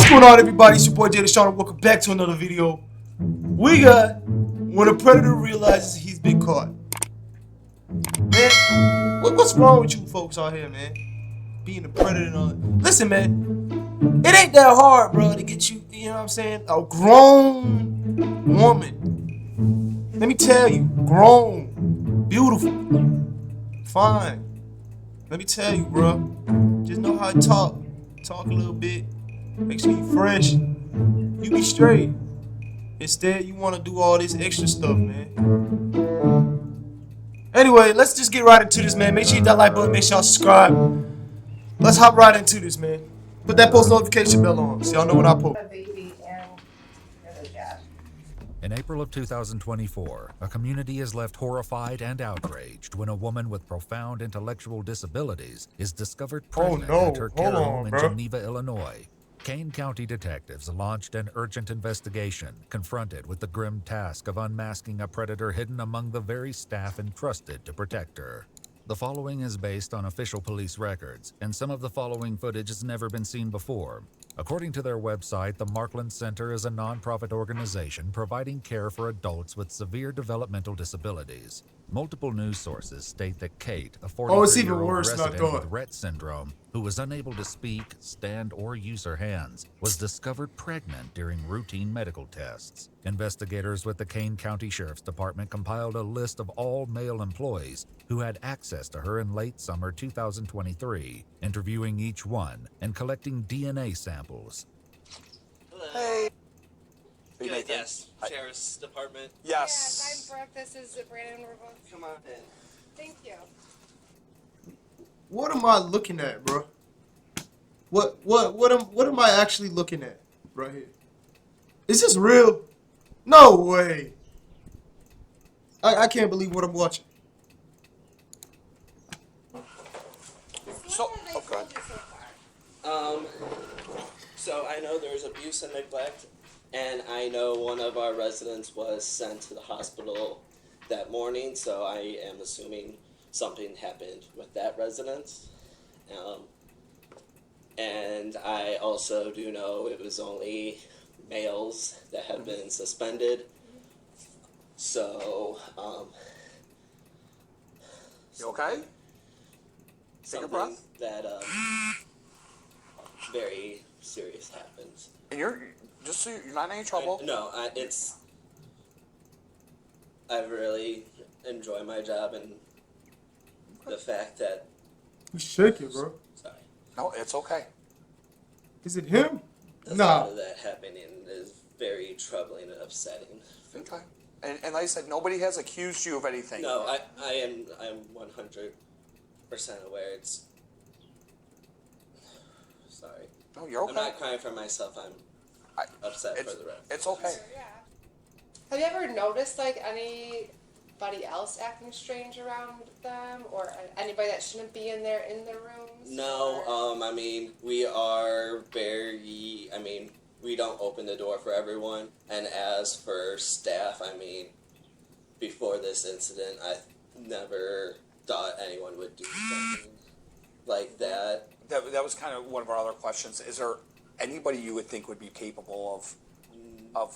What's going on, everybody? It's your boy Jay Sean, and welcome back to another video. We got when a predator realizes he's been caught. Man, what's wrong with you folks out here, man? Being a predator and all that. Listen, man, it ain't that hard, bro, to get you, you know what I'm saying? A grown woman. Let me tell you, grown, beautiful, fine. Let me tell you, bro. Just know how to talk. Talk a little bit. Make sure you fresh. You be straight. Instead, you want to do all this extra stuff, man. Anyway, let's just get right into this, man. Make sure you hit that like button. Make sure y'all subscribe. Let's hop right into this, man. Put that post notification bell on so y'all know when I post. In April of 2024, a community is left horrified and outraged when a woman with profound intellectual disabilities is discovered pregnant at her care home in Geneva, Illinois. Kane County detectives launched an urgent investigation, confronted with the grim task of unmasking a predator hidden among the very staff entrusted to protect her. The following is based on official police records, and some of the following footage has never been seen before. According to their website, the Markland Center is a non-profit organization providing care for adults with severe developmental disabilities. Multiple news sources state that Kate, a 43-year-old resident with Rett syndrome, who was unable to speak, stand, or use her hands, was discovered pregnant during routine medical tests. Investigators with the Kane County Sheriff's Department compiled a list of all male employees who had access to her in late summer 2023, interviewing each one and collecting DNA samples. Hey. Good, yes. Sheriff's Department. Yes. Yes, I'm Brooke. This is Brandon. We're both. Come on in. Thank you. What am I looking at, bro? What am I actually looking at right here? Is this real? No way. I can't believe what I'm watching. So, okay. So I know there's abuse and neglect, and I know one of our residents was sent to the hospital that morning, so I am assuming something happened with that resident. And I also do know it was only males that have been suspended. So, You okay? Take a breath. That very serious happens. And you're just so you're not in any trouble. I really enjoy my job, and the fact that You shaking, bro. sorry, No, it's okay. Is it him? the Nah. thought of that happening is very troubling and upsetting. Okay. And like I said, nobody has accused you of anything. No, I'm 100% aware. It's sorry. No, you're okay. I'm not crying for myself. I'm upset for the rest. It's okay. Yeah. Have you ever noticed like anybody else acting strange around them, or anybody that shouldn't be in the rooms? No, I mean, we are very, we don't open the door for everyone. And as for staff, before this incident, I never thought anyone would do something like that. That was kind of one of our other questions. Is there anybody you would think would be capable of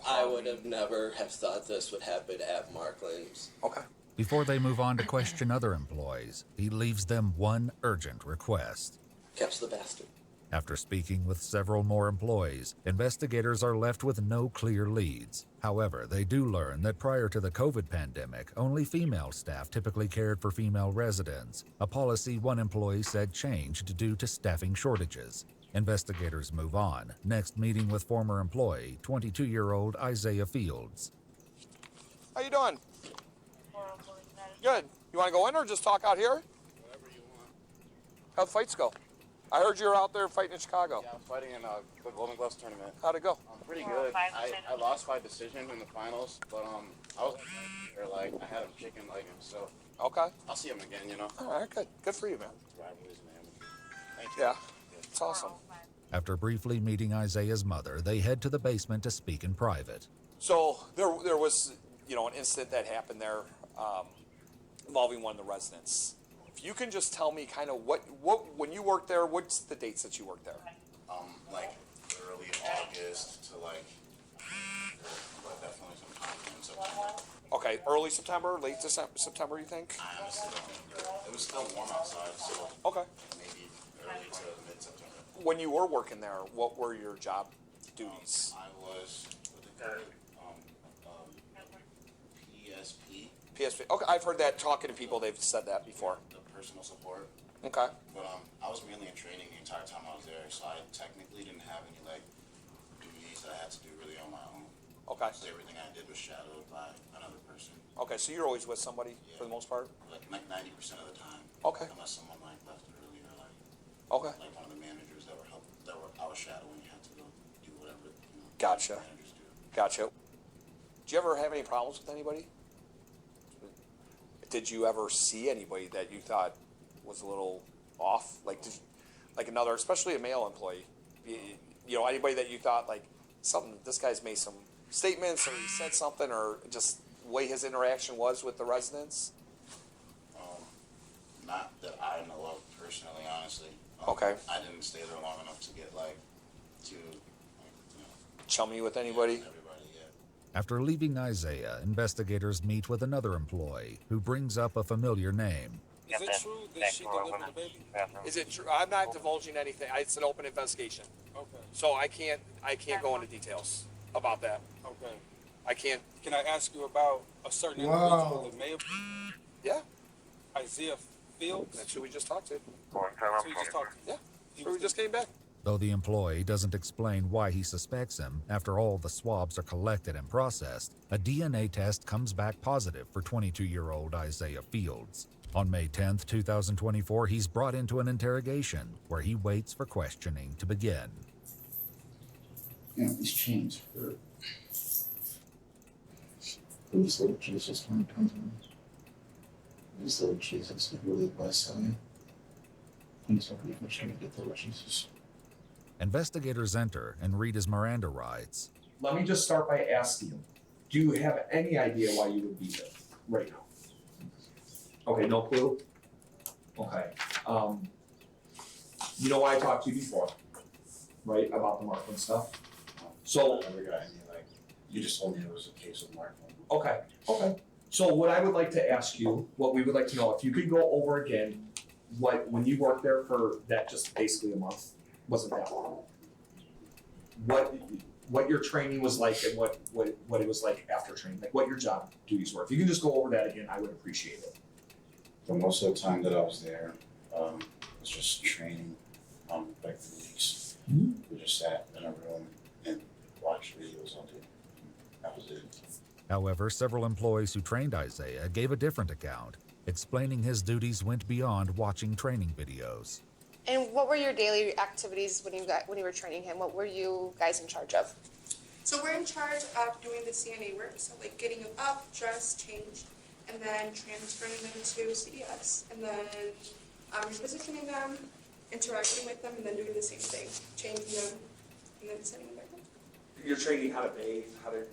I would have never have thought this would happen at Markland's. Okay. Before they move on to question other employees, he leaves them one urgent request. Catch the bastard. After speaking with several more employees, investigators are left with no clear leads. However, they do learn that prior to the COVID pandemic, only female staff typically cared for female residents, a policy one employee said changed due to staffing shortages. Investigators move on, next meeting with former employee, 22-year-old Isaiah Fields. How you doing? Good. You want to go in or just talk out here? Whatever you want. How'd fights go? I heard you were out there fighting in Chicago. Yeah, I was fighting in the Golden Gloves tournament. How'd it go? Pretty good. I lost by decision in the finals, but I was I had him chicken legging, so Okay. I'll see him again, you know. All right, good. Good for you, man. Rivalries, man. Thank you. Yeah. It's awesome. After briefly meeting Isaiah's mother, they head to the basement to speak in private. So there was, an incident that happened there involving one of the residents. If you can just tell me kind of what when you worked there, what's the dates that you worked there? Like early earliest to like, but definitely sometime in September. Okay, early September, late September, you think? I honestly don't think it was still warm outside, so Okay. maybe early to mid-September. When you were working there, what were your job duties? I was what they call it, PSP, PSP. Okay, I've heard that talking to people. They've said that before. the personal support. Okay. But I was mainly in training the entire time I was there, so I technically didn't have any like duties that I had to do really on my own. Okay. So everything I did was shadowed by another person. Okay, so you're always with somebody for the most part? Like 90% of the time. Okay. Unless someone like left early or like Okay. one of the managers that were I was shadowing had to go do whatever Gotcha. managers do. Gotcha. Did you ever have any problems with anybody? Did you ever see anybody that you thought was a little off? Like another, especially a male employee, you know, anybody that you thought like something, this guy's made some statements or he said something or just the way his interaction was with the residents? Not that I know of personally, honestly. Okay. I didn't stay there long enough to get like too Chummy with anybody? everybody yet. After leaving Isaiah, investigators meet with another employee who brings up a familiar name. Is it true that she delivered the baby? Is it true? I'm not divulging anything. It's an open investigation. Okay. So I can't go into details about that. Okay. I can't. Can I ask you about a certain Wow. individual that may have Yeah. Isaiah Fields? That's who we just talked to. That's who you just talked to. Yeah. So we just came back. Though the employee doesn't explain why he suspects him after all the swabs are collected and processed, a DNA test comes back positive for 22-year-old Isaiah Fields. On May 10th, 2024, he's brought into an interrogation where he waits for questioning to begin. You know, these chains hurt. These little Jesus can't come to me. These little Jesus is really blessed on me. Please don't be trying to get the Lord Jesus. Investigators enter and read his Miranda rights. Let me just start by asking you, do you have any idea why you would be here right now? Okay, no clue? Okay. You know why I talked to you before, right, about the Markland stuff? So, I never got any, like, you just told me it was a case of Markland. okay. So what I would like to ask you, what we would like to know, if you could go over again, when you worked there for that just basically a month, wasn't that long? What your training was like and what it was like after training, like what your job duties were. If you can just go over that again, I would appreciate it. For most of the time that I was there, it was just training, like for weeks. We just sat in a room and watched videos all day. That was it. However, several employees who trained Isaiah gave a different account, explaining his duties went beyond watching training videos. And what were your daily activities when you were training him? What were you guys in charge of? So we're in charge of doing the CNA work, so like getting them up, dressed, changed, and then transferring them to CDS, and then repositioning them, interacting with them, and then doing the same thing, changing them, and then sending them back home. You're training how to bathe, how to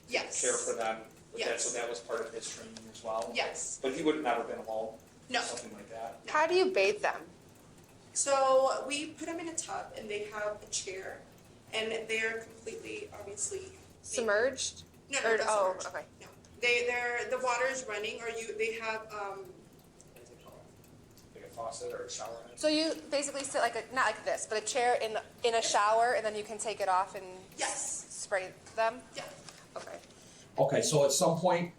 Yes. care for them. Yes. So that was part of his training as well. Yes. But he would have never been alone. No. Something like that. How do you bathe them? So we put them in a tub, and they have a chair, and they're completely, obviously, Submerged? No, Or- not oh, submerged. okay. No, they're the water is running, or they have What is it called? Like a faucet or a shower head? So you basically sit not like this, but a chair in a shower, and then you can take it off and Yes. spray them? Yeah. Okay. Okay, so at some point,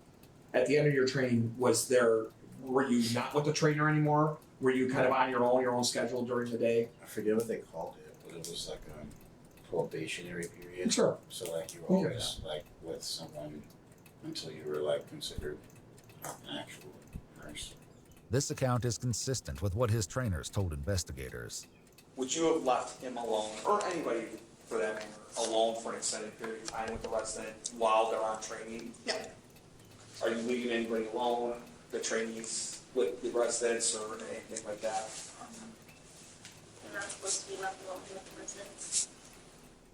at the end of your training, were you not with the trainer anymore? Were you kind of on your own schedule during the day? I forget what they called it, but it was like a probationary period. Sure. So like you were We hear always like with someone until you were like considered an actual nurse. This account is consistent with what his trainers told investigators. Would you have left him alone, or anybody for that matter, alone for an extended period of time with the resident while they're on training? No. Are you leaving anybody alone, the trainees with the residents or anything like that? They're not supposed to be left alone with the residents.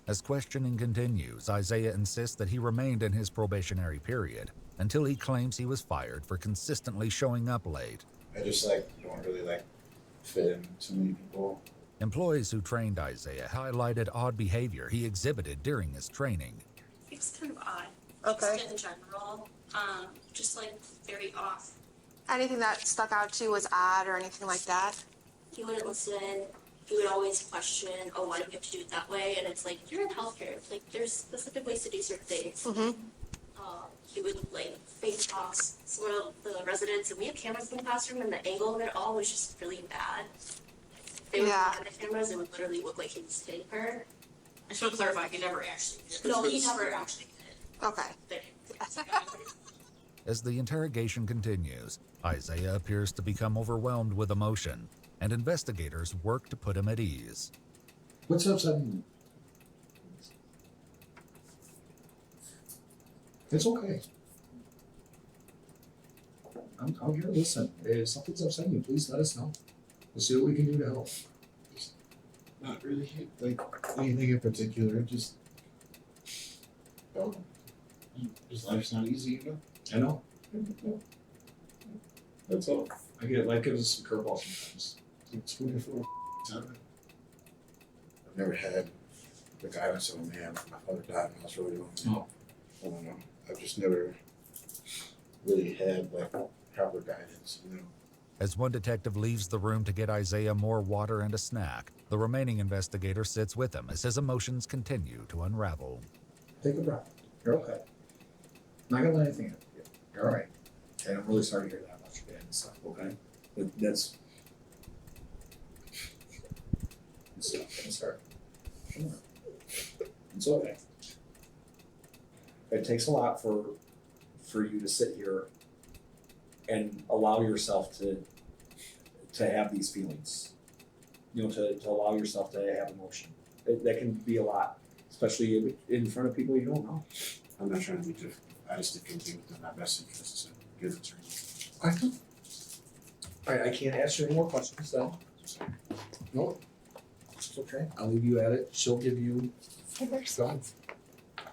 As questioning continues, Isaiah insists that he remained in his probationary period until he claims he was fired for consistently showing up late. I just like don't really like fit in too many people. Employees who trained Isaiah highlighted odd behavior he exhibited during his training. He was kind of odd. Okay. Just in general, just like very off. Anything that stuck out to you was odd or anything like that? He wouldn't listen. He would always question, oh, why do we have to do it that way? And it's like, you're in healthcare. Like, there's specific ways to do certain things. Mm-hmm. He would, like, face box some of the residents, and we have cameras in the classroom, and the angle of it all was just really bad. They would Yeah. have the cameras, it would literally look like he was hitting her. I should clarify, he never actually did. No, he never actually did. Okay. As the interrogation continues, Isaiah appears to become overwhelmed with emotion, and investigators work to put him at ease. What's upsetting you? It's okay. I'm here to listen. If something's upsetting you, please let us know. We'll see what we can do to help. Not really like anything in particular. Just, his life's not easy, you know. I know. That's all. I get life gives us some curveballs sometimes. It's 24. I've never had the guidance of a man. My father died when I was really young. Oh. I don't know. I've just never really had like proper guidance, you know. As one detective leaves the room to get Isaiah more water and a snack, the remaining investigator sits with him as his emotions continue to unravel. Take a breath. You're okay. Not gonna let anything happen to you. You're alright. And I'm really sorry to hear that about your dad and stuff, okay? But that's... It's hard. Come on. It's okay. It takes a lot for you to sit here and allow yourself to have these feelings. You know, to allow yourself to have emotion. That can be a lot, especially in front of people you don't know. I'm not trying to be difficult. I just think it'd be within my best interest to give it to you. I can't ask you any more questions then. No. It's okay. I'll leave you at it. She'll give you... Go.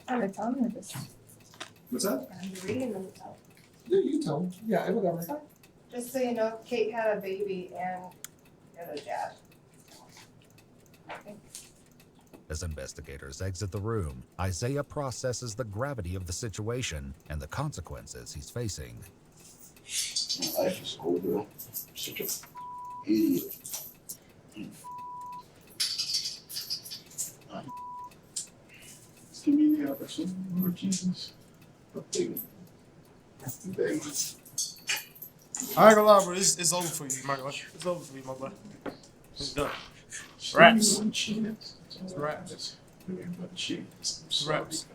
I would tell them this. What's that? I'm reading them. Yeah, you tell them. Yeah, whatever. Just so you know, Kate had a baby and had a dad. As investigators exit the room, Isaiah processes the gravity of the situation and the consequences he's facing. My life is over. I'm such a idiot. Just give me the opportunity, Lord Jesus. I ain't gonna lie, bro. It's over for you, my boy. It's over for you, my boy. It's done. Raps. It's raps. It's raps.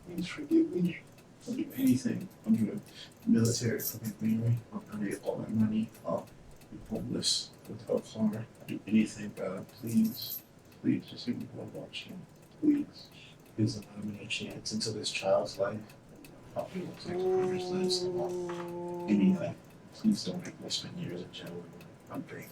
Please forgive me. I'll do anything. I'll do the military. Forgive me. I'll donate all my money. I'll be homeless without harm. I'll do anything, God. Please. Please just give me one more chance. Please. Please allow me a chance into this child's life. I'll be able to take whoever's lives. Anything. Please don't make me spend years in jail. I'm begging.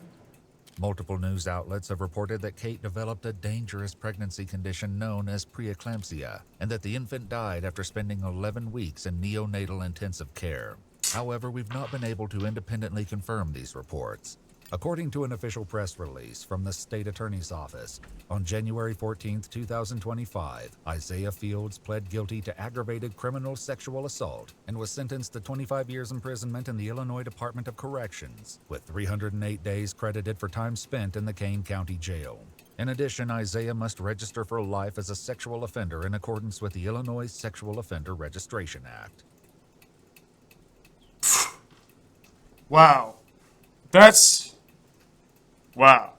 Multiple news outlets have reported that Kate developed a dangerous pregnancy condition known as preeclampsia, and that the infant died after spending 11 weeks in neonatal intensive care. However, we've not been able to independently confirm these reports. According to an official press release from the state attorney's office, on January 14, 2025, Isaiah Fields pled guilty to aggravated criminal sexual assault and was sentenced to 25 years imprisonment in the Illinois Department of Corrections, with 308 days credited for time spent in the Kane County Jail. In addition, Isaiah must register for life as a sexual offender in accordance with the Illinois Sexual Offender Registration Act. Wow. Wow.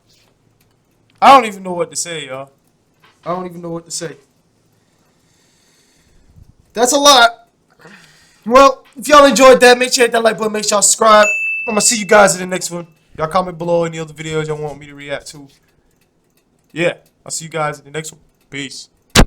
I don't even know what to say, y'all. I don't even know what to say. That's a lot. Well, if y'all enjoyed that, make sure you hit that like button, make sure y'all subscribe. I'm gonna see you guys in the next one. Y'all comment below any other videos y'all want me to react to. Yeah, I'll see you guys in the next one. Peace.